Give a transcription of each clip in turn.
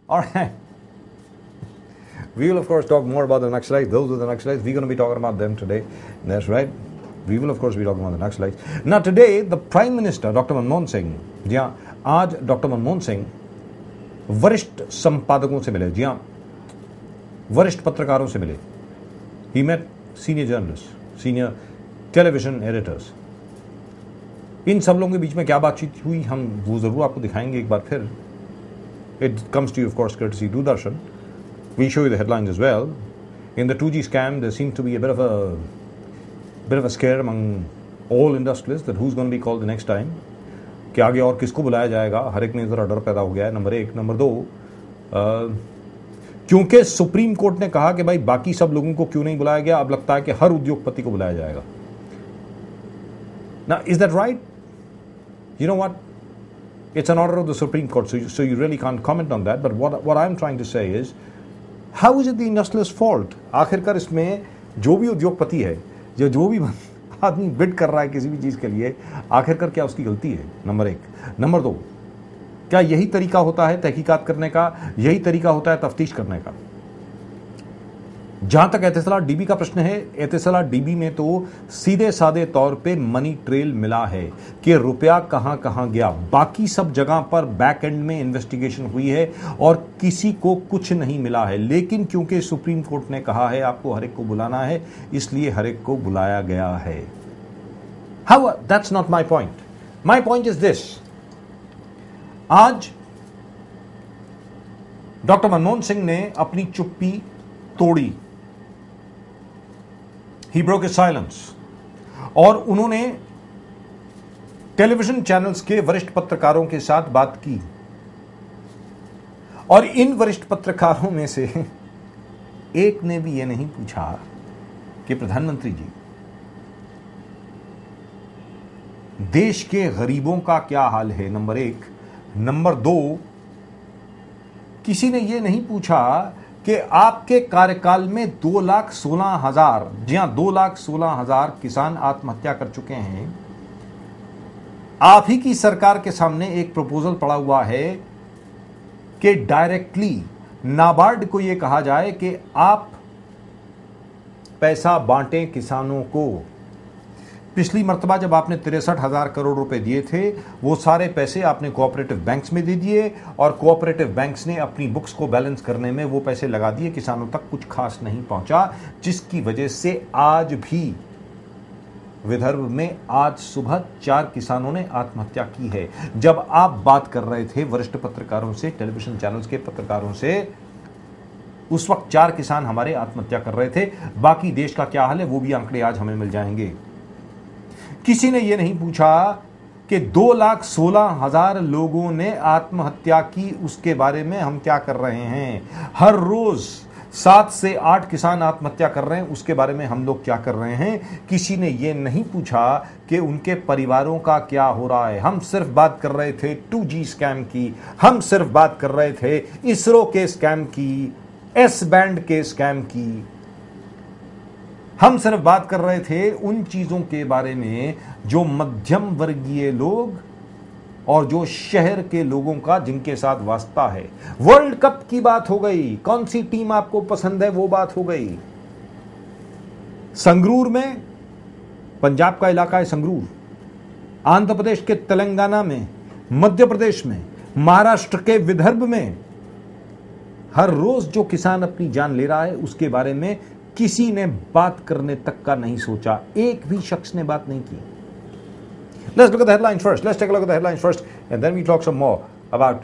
All right. We will, of course, talk more about the Naxalites. Those are the Naxalites. We're going to be talking about them today. That's right. We will, of course, be talking about the Naxalites. Now, today, the Prime Minister, Dr. Manmohan Singh, जी हाँ, आज doctor Manmohan Singh वरिष्ठ संपादकों से मिले, जी हाँ, वरिष्ठ पत्रकारों से मिले. He met senior journalists, senior television editors. इन सब लोगों के बीच में क्या बातचीत हुई, हम वो जरूर आपको दिखाएंगे एक बार फिर. It comes to you, of course, courtesy Doordarshan. We show you the headlines as well. In the 2G scam, there seemed to be a bit of a scare among all industrialists that who's going to be called the next time. कि आगे और किसको बुलाया जाएगा, हर एक में जरा डर पैदा हो गया है. नंबर एक. नंबर दो, क्योंकि सुप्रीम कोर्ट ने कहा कि भाई बाकी सब लोगों को क्यों नहीं बुलाया गया, अब लगता है कि हर उद्योगपति को बुलाया जाएगा. Now, is that right? You know what? It's an order of the Supreme Court, so you really can't comment on that. But what I'm trying to say is, how is it the industrialist fault? आखिरकार इसमें जो भी उद्योगपति है, जो भी आदमी bid कर रहा है किसी भी चीज के लिए, आखिरकार क्या उसकी गलती है? नंबर एक. नंबर दो, क्या यही तरीका होता है तहकीकात करने का, यही तरीका होता है तफ्तीश करने का? जहां तक एतिसलात डीबी का प्रश्न है, एतिसलात डीबी में तो सीधे साधे तौर पे मनी ट्रेल मिला है कि रुपया कहां कहां गया. बाकी सब जगह पर बैक एंड में इन्वेस्टिगेशन हुई है और किसी को कुछ नहीं मिला है. लेकिन क्योंकि सुप्रीम कोर्ट ने कहा है आपको हर एक को बुलाना है, इसलिए हर एक को बुलाया गया है. How, that's not my point. My point is this. आज डॉक्टर मनमोहन सिंह ने अपनी चुप्पी तोड़ी. He broke his silence. और उन्होंने टेलीविजन चैनल्स के वरिष्ठ पत्रकारों के साथ बात की. और इन वरिष्ठ पत्रकारों में से एक ने भी यह नहीं पूछा कि प्रधानमंत्री जी, देश के गरीबों का क्या हाल है. नंबर एक. नंबर दो, किसी ने यह नहीं पूछा कि आपके कार्यकाल में 2,16,000, जी हां 2,16,000 किसान आत्महत्या कर चुके हैं. आप ही की सरकार के सामने एक प्रपोजल पड़ा हुआ है कि डायरेक्टली नाबार्ड को यह कहा जाए कि आप पैसा बांटें किसानों को. पिछली मर्तबा जब आपने 63,000 करोड़ रुपए दिए थे, वो सारे पैसे आपने कोऑपरेटिव बैंक्स में दे दिए और कोऑपरेटिव बैंक्स ने अपनी बुक्स को बैलेंस करने में वो पैसे लगा दिए. किसानों तक कुछ खास नहीं पहुंचा, जिसकी वजह से आज भी विदर्भ में आज सुबह 4 किसानों ने आत्महत्या की है. जब आप बात कर रहे थे वरिष्ठ पत्रकारों से, टेलीविजन चैनल्स के पत्रकारों से, उस वक्त 4 किसान हमारे आत्महत्या कर रहे थे. बाकी देश का क्या हाल है वो भी आंकड़े आज हमें मिल जाएंगे. किसी ने यह नहीं पूछा कि 2,16,000 लोगों ने आत्महत्या की, उसके बारे में हम क्या कर रहे हैं. हर रोज 7 से 8 किसान आत्महत्या कर रहे हैं, उसके बारे में हम लोग क्या कर रहे हैं. किसी ने यह नहीं पूछा कि उनके परिवारों का क्या हो रहा है. हम सिर्फ बात कर रहे थे 2G स्कैम की, हम सिर्फ बात कर रहे थे इसरो के स्कैम की, एस बैंड के स्कैम की. हम सिर्फ बात कर रहे थे उन चीजों के बारे में जो मध्यम वर्गीय लोग और जो शहर के लोगों का जिनके साथ वास्ता है. वर्ल्ड कप की बात हो गई, कौन सी टीम आपको पसंद है वो बात हो गई. संगरूर में, पंजाब का इलाका है संगरूर, आंध्र प्रदेश के तेलंगाना में, मध्य प्रदेश में, महाराष्ट्र के विदर्भ में हर रोज जो किसान अपनी जान ले रहा है उसके बारे में किसी ने बात करने तक का नहीं सोचा. एक भी शख्स ने बात नहीं की. Let's look at the headlines first. Let's take a look at the headlines first and then we talk some more about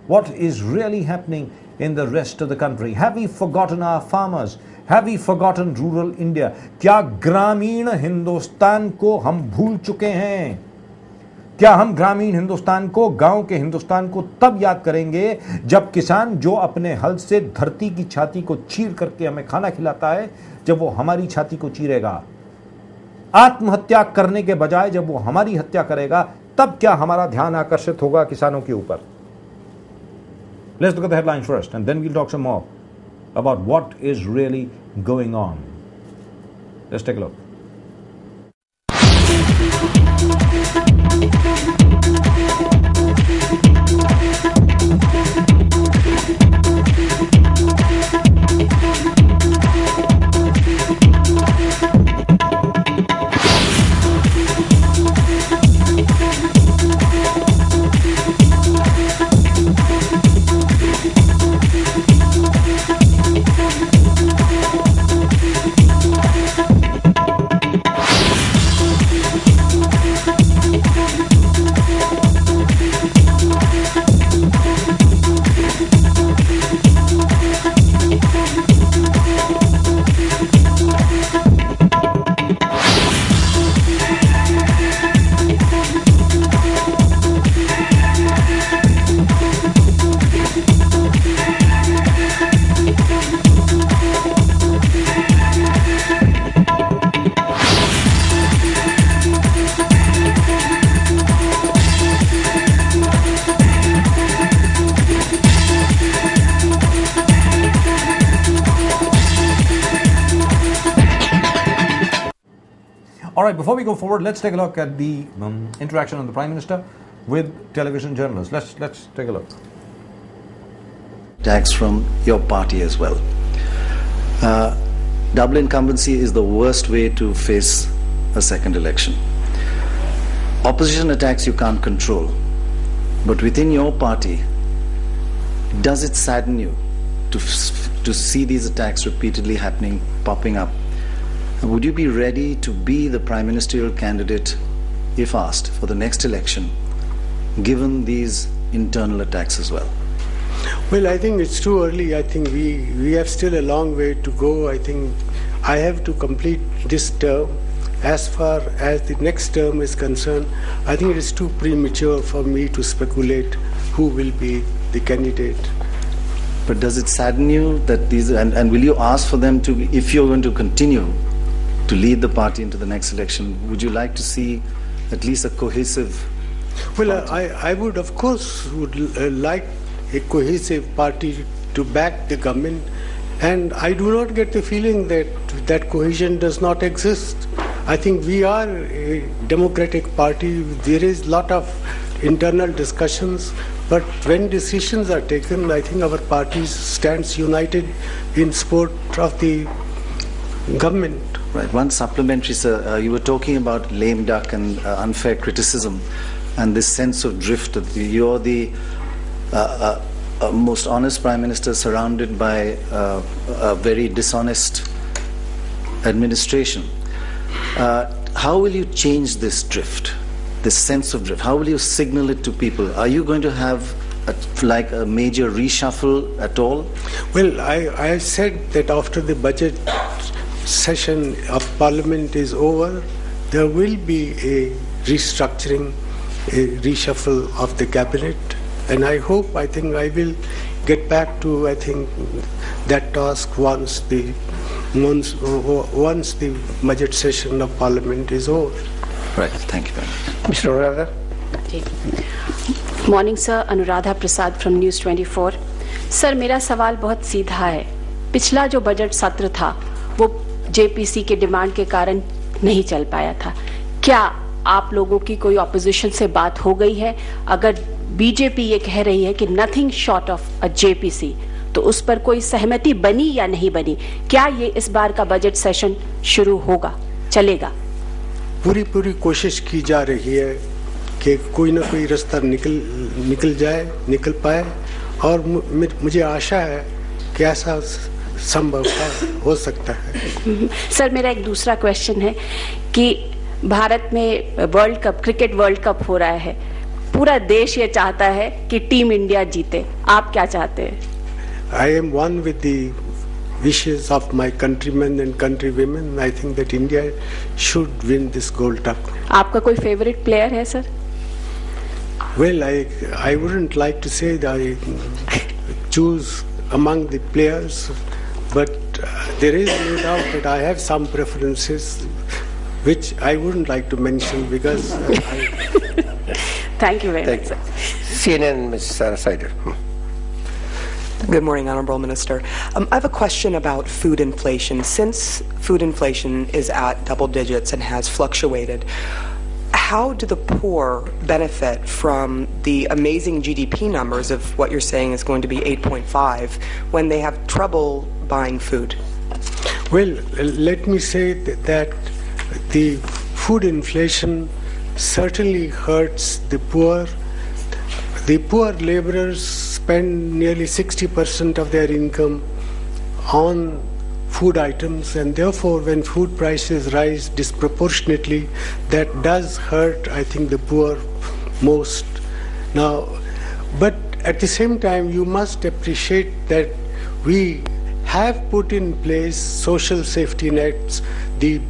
what is really happening in the rest of the country. Have we forgotten our farmers? Have we forgotten rural India? क्या ग्रामीण हिंदुस्तान को हम भूल चुके हैं? क्या हम ग्रामीण हिंदुस्तान को, गांव के हिंदुस्तान को तब याद करेंगे जब किसान जो अपने हल से धरती की छाती को चीर करके हमें खाना खिलाता है, जब वो हमारी छाती को चीरेगा, आत्महत्या करने के बजाय जब वो हमारी हत्या करेगा, तब क्या हमारा ध्यान आकर्षित होगा किसानों के ऊपर. Let's look at the headlines first and then we'll talk some more about what is really going on. Let's take a look. right, before we go forward, let's take a look at the interaction of the Prime Minister with television journalists. Let's take a look. Tax from your party as well. Double incumbency is the worst way to face a second election. Opposition attacks you can't control, but within your party, does it sadden you to see these attacks repeatedly happening, popping up? Would you be ready to be the prime ministerial candidate, if asked, for the next election, given these internal attacks as well? Well, I think it's too early. I think we have still a long way to go. I think I have to complete this term. As far as the next term is concerned, I think it is too premature for me to speculate who will be the candidate. But does it sadden you that these, and will you ask for them to, if you're going to continue to lead the party into the next election, would you like to see at least a cohesive Well, party? I would, of course, like a cohesive party to back the government, and I do not get the feeling that that cohesion does not exist. I think we are a democratic party. There is a lot of internal discussions, but when decisions are taken, I think our party stands united in support of the government. Right. One supplementary, sir. You were talking about lame duck and unfair criticism, and this sense of drift. You're the most honest prime minister surrounded by a very dishonest administration. How will you change this drift, this sense of drift? How will you signal it to people? Are you going to have like a major reshuffle at all? Well, I said that after the budget session of Parliament is over, there will be a restructuring, a reshuffle of the cabinet, and I think I will get back to, that task once the budget session of Parliament is over. Right. Thank you very much. Mr. Anuradha. Morning sir, Anuradha Prasad from news 24। Sir, मेरा सवाल बहुत सीधा है। पिछला जो budget सत्र था वो जेपीसी के डिमांड के कारण नहीं चल पाया था। क्या आप लोगों की कोई ऑपोजिशन से बात हो गई है? अगर बीजेपी ये कह रही है कि nothing short of a JPC, तो उस पर कोई सहमति बनी या नहीं बनी? क्या ये इस बार का बजट सेशन शुरू होगा, चलेगा? पूरी कोशिश की जा रही है कि कोई ना कोई रास्ता निकल पाए, और मुझे आशा है कि ऐसा संभव हो सकता है। सर, मेरा एक दूसरा क्वेश्चन है कि भारत में क्रिकेट वर्ल्ड कप हो रहा है। पूरा देश ये चाहता है कि टीम इंडिया जीते। आप क्या चाहते हैं? I am one with the wishes of my countrymen and countrywomen. I think that India should win this gold cup. आपका कोई फेवरेट प्लेयर है sir? Well, I wouldn't like to say that I choose among the players, but there is no doubt that I have some preferences which I wouldn't like to mention because Thank you very much, sir. CNN, Ms. Saider. Good morning, Honorable Minister. I have a question about food inflation. Since food inflation is at double digits and has fluctuated, how do the poor benefit from the amazing GDP numbers of what you're saying is going to be 8.5 when they have trouble buying food? Well, let me say that the food inflation certainly hurts the poor. The poor laborers spend nearly 60% of their income on food items, and therefore when food prices rise disproportionately, that does hurt, I think, the poor most. Now, but at the same time, you must appreciate that we have put in place social safety nets. The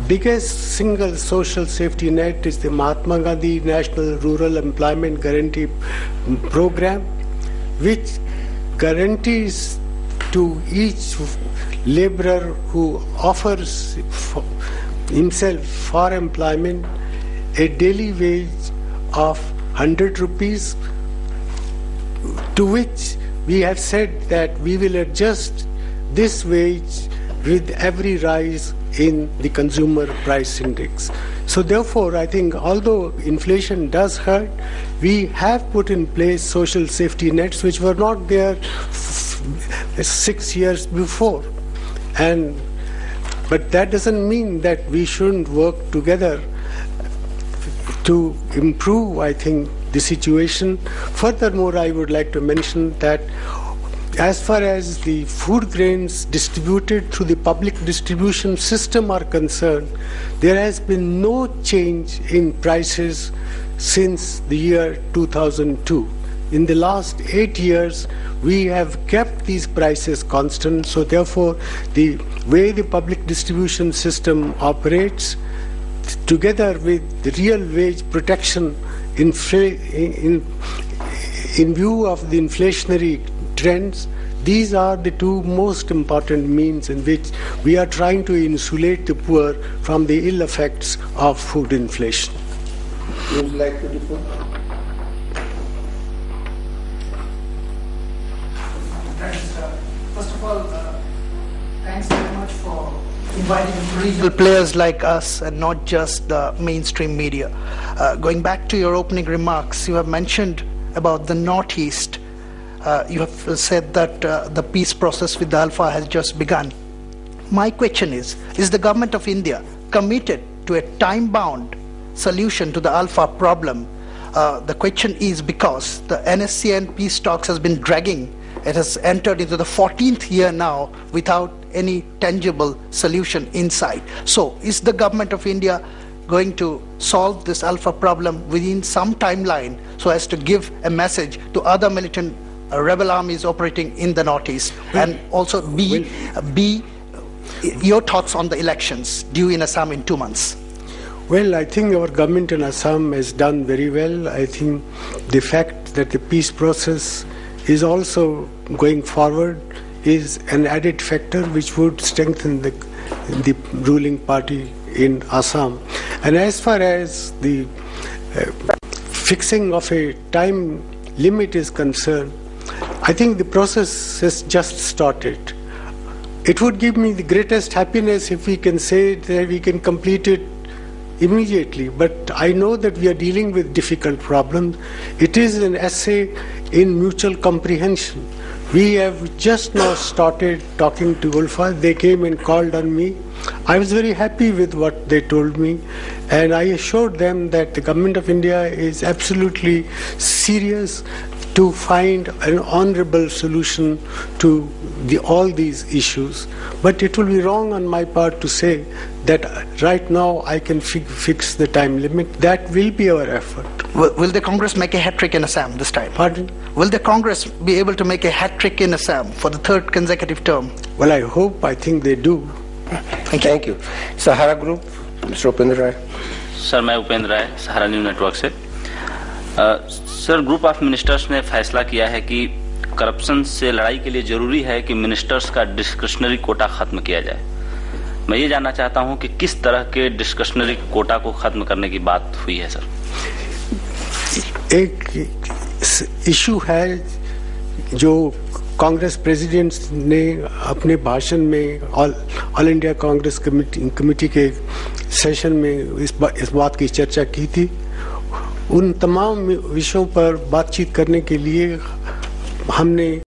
biggest single social safety net is the Mahatma Gandhi National Rural Employment Guarantee Program, which guarantees to each laborer who offers himself for employment a daily wage of 100 rupees, to which we have said that we will adjust this wage with every rise in the consumer price index. So therefore, I think although inflation does hurt, we have put in place social safety nets which were not there 6 years before. But that doesn't mean that we shouldn't work together to improve, I think, the situation. Furthermore, I would like to mention that as far as the food grains distributed through the public distribution system are concerned, there has been no change in prices since the year 2002. In the last 8 years, we have kept these prices constant. So therefore, the way the public distribution system operates, together with the real wage protection in view of the inflationary trends, these are the two most important means in which we are trying to insulate the poor from the ill effects of food inflation. Would you like to defer? First of all, thanks very much for inviting regional players like us and not just the mainstream media. Going back to your opening remarks, you have mentioned about the Northeast. You have said that the peace process with the Alpha has just begun. My question is the government of India committed to a time-bound solution to the Alpha problem? The question is because the NSCN peace talks has been dragging. It has entered into the 14th year now without any tangible solution in sight. So is the government of India going to solve this Alpha problem within some timeline so as to give a message to other militant rebel armies operating in the Northeast? And also B, your thoughts on the elections due in Assam in 2 months. Well, I think our government in Assam has done very well. I think the fact that the peace process is also going forward is an added factor which would strengthen the ruling party in Assam. And as far as the fixing of a time limit is concerned, I think the process has just started. It would give me the greatest happiness if we can say that we can complete it immediately, but I know that we are dealing with difficult problems. It is an essay in mutual comprehension. We have just now started talking to Ulfa. They came and called on me. I was very happy with what they told me, and I assured them that the government of India is absolutely serious to find an honorable solution to all these issues. But it will be wrong on my part to say that right now I can fix the time limit. That will be our effort. Will the Congress make a hat-trick in Assam this time? Pardon? Will the Congress be able to make a hat-trick in Assam for the 3rd consecutive term? Well, I think they do. Thank you. Sahara Group, Mr. Upendra Rai. Sir मैं उपेंद्र राय सहारा news network से। Sir group of ministers ने फैसला किया है कि corruption से लड़ाई के लिए जरूरी है कि मिनिस्टर्स का डिस्क्रिशनरी कोटा खत्म किया जाए। मैं ये जानना चाहता हूं कि किस तरह के डिस्क्रिशनरी कोटा को खत्म करने की बात हुई है सर। एक इशू है जो कांग्रेस प्रेसिडेंट ने अपने भाषण में ऑल इंडिया कांग्रेस कमेटी के सेशन में इस बात की चर्चा की थी। उन तमाम विषयों पर बातचीत करने के लिए हमने